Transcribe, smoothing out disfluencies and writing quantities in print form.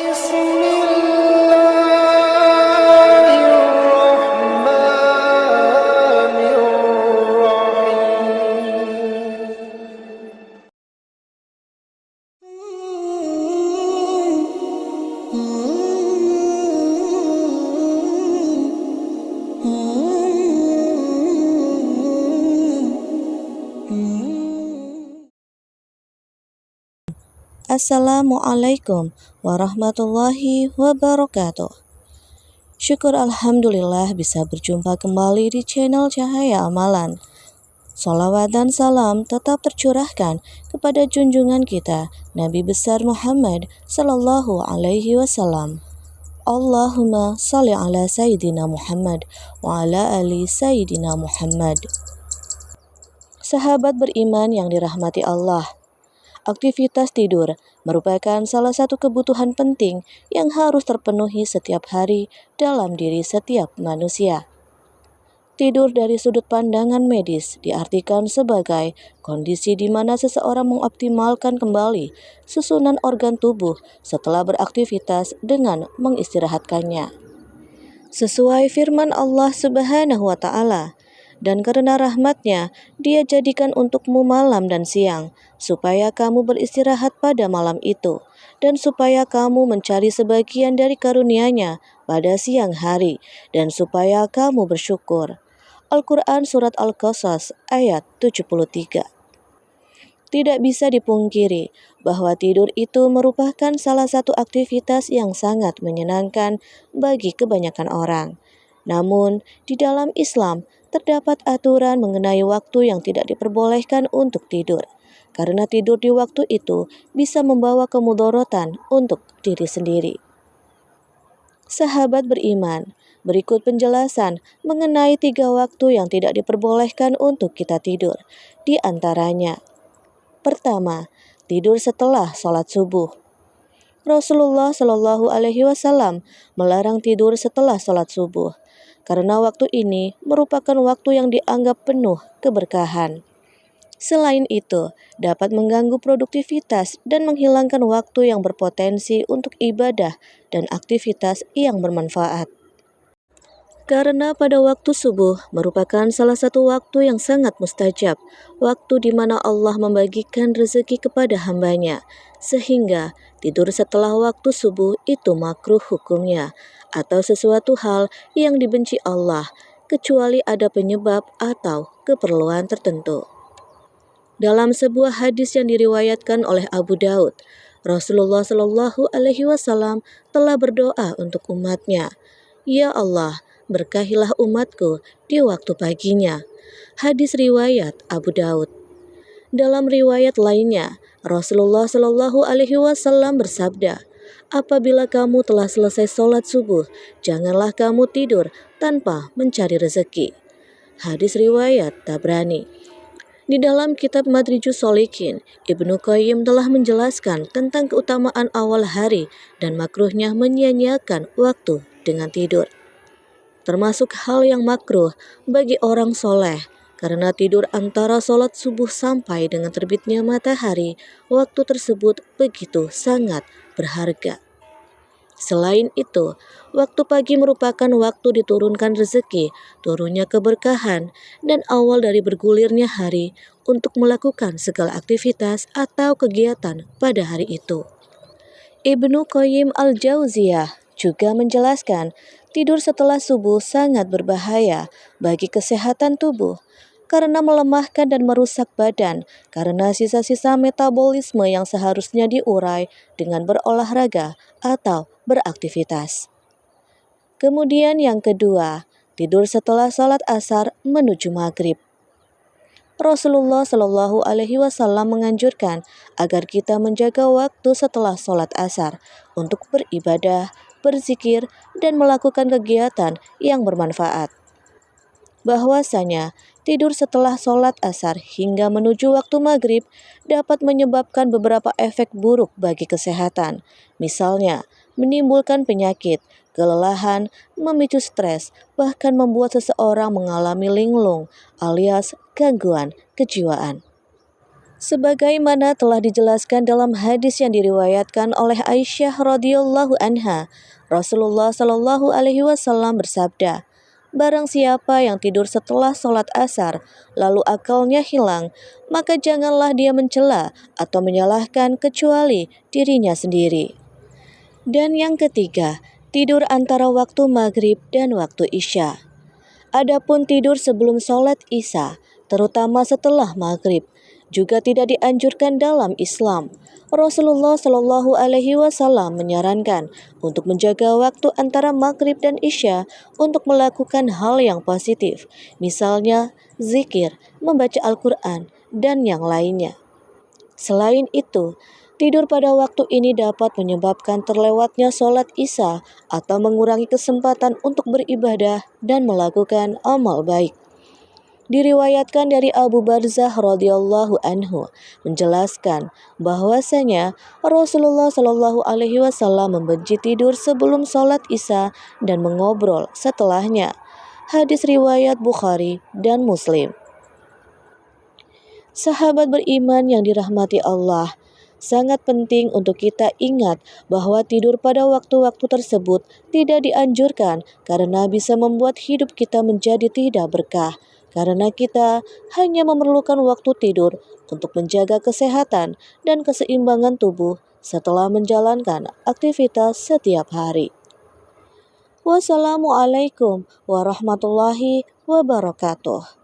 بسم الله الرحمن الرحيم. Assalamualaikum warahmatullahi wabarakatuh. Syukur alhamdulillah bisa berjumpa kembali di channel Cahaya Amalan. Sholawat dan salam tetap tercurahkan kepada junjungan kita Nabi besar Muhammad sallallahu alaihi wasallam. Allahumma sholli ala sayyidina Muhammad wa ala ali sayyidina Muhammad. Sahabat beriman yang dirahmati Allah, aktivitas tidur merupakan salah satu kebutuhan penting yang harus terpenuhi setiap hari dalam diri setiap manusia. Tidur dari sudut pandangan medis diartikan sebagai kondisi di mana seseorang mengoptimalkan kembali susunan organ tubuh setelah beraktivitas dengan mengistirahatkannya. Sesuai firman Allah Subhanahu wa Ta'ala, dan karena rahmatnya, Dia jadikan untukmu malam dan siang, supaya kamu beristirahat pada malam itu, dan supaya kamu mencari sebagian dari karunia-Nya pada siang hari, dan supaya kamu bersyukur. Al-Quran Surat Al-Qasas ayat 73. Tidak bisa dipungkiri bahwa tidur itu merupakan salah satu aktivitas yang sangat menyenangkan bagi kebanyakan orang. Namun, di dalam Islam, terdapat aturan mengenai waktu yang tidak diperbolehkan untuk tidur, karena tidur di waktu itu bisa membawa kemudorotan untuk diri sendiri. Sahabat beriman, berikut penjelasan mengenai 3 waktu yang tidak diperbolehkan untuk kita tidur. Di antaranya, pertama, tidur setelah sholat subuh. Rasulullah Shallallahu Alaihi Wasallam melarang tidur setelah sholat subuh, karena waktu ini merupakan waktu yang dianggap penuh keberkahan. Selain itu, dapat mengganggu produktivitas dan menghilangkan waktu yang berpotensi untuk ibadah dan aktivitas yang bermanfaat. Karena pada waktu subuh merupakan salah satu waktu yang sangat mustajab, waktu di mana Allah membagikan rezeki kepada hambanya, sehingga tidur setelah waktu subuh itu makruh hukumnya, atau sesuatu hal yang dibenci Allah, kecuali ada penyebab atau keperluan tertentu. Dalam sebuah hadis yang diriwayatkan oleh Abu Daud, Rasulullah Shallallahu Alaihi Wasallam telah berdoa untuk umatnya, "Ya Allah, berkahilah umatku di waktu paginya." Hadis riwayat Abu Daud. Dalam riwayat lainnya, Rasulullah Shallallahu Alaihi Wasallam bersabda, "Apabila kamu telah selesai sholat subuh, janganlah kamu tidur tanpa mencari rezeki." Hadis riwayat Tabrani. Di dalam kitab Madrijus Sholikin, Ibnu Qayyim telah menjelaskan tentang keutamaan awal hari dan makruhnya menyia-nyiakan waktu dengan tidur. Termasuk hal yang makruh bagi orang soleh, karena tidur antara sholat subuh sampai dengan terbitnya matahari, waktu tersebut begitu sangat berharga. Selain itu, waktu pagi merupakan waktu diturunkan rezeki, turunnya keberkahan, dan awal dari bergulirnya hari untuk melakukan segala aktivitas atau kegiatan pada hari itu. Ibnu Qayyim al-Jauziyah juga menjelaskan, tidur setelah subuh sangat berbahaya bagi kesehatan tubuh, karena melemahkan dan merusak badan, karena sisa-sisa metabolisme yang seharusnya diurai dengan berolahraga atau beraktivitas. Kemudian yang kedua, tidur setelah sholat asar menuju maghrib. Rasulullah Shallallahu Alaihi Wasallam menganjurkan agar kita menjaga waktu setelah sholat asar untuk beribadah, berzikir, dan melakukan kegiatan yang bermanfaat. Bahwasanya tidur setelah sholat asar hingga menuju waktu maghrib dapat menyebabkan beberapa efek buruk bagi kesehatan, misalnya menimbulkan penyakit, kelelahan, memicu stres, bahkan membuat seseorang mengalami linglung alias gangguan kejiwaan. Sebagaimana telah dijelaskan dalam hadis yang diriwayatkan oleh Aisyah radhiyallahu anha, Rasulullah shallallahu alaihi wasallam bersabda, "Barang siapa yang tidur setelah sholat asar, lalu akalnya hilang, maka janganlah dia mencela atau menyalahkan kecuali dirinya sendiri." Dan yang ketiga, tidur antara waktu maghrib dan waktu isya. Adapun tidur sebelum sholat isya, terutama setelah maghrib, juga tidak dianjurkan dalam Islam. Rasulullah Shallallahu Alaihi Wasallam menyarankan untuk menjaga waktu antara maghrib dan isya untuk melakukan hal yang positif, misalnya zikir, membaca Al-Quran, dan yang lainnya. Selain itu, tidur pada waktu ini dapat menyebabkan terlewatnya sholat isya atau mengurangi kesempatan untuk beribadah dan melakukan amal baik. Diriwayatkan dari Abu Barzah radhiyallahu anhu menjelaskan bahwasanya Rasulullah shallallahu alaihi wasallam membenci tidur sebelum sholat isya dan mengobrol setelahnya. Hadis riwayat Bukhari dan Muslim. Sahabat beriman yang dirahmati Allah, sangat penting untuk kita ingat bahwa tidur pada waktu-waktu tersebut tidak dianjurkan karena bisa membuat hidup kita menjadi tidak berkah. Karena kita hanya memerlukan waktu tidur untuk menjaga kesehatan dan keseimbangan tubuh setelah menjalankan aktivitas setiap hari. Wassalamualaikum warahmatullahi wabarakatuh.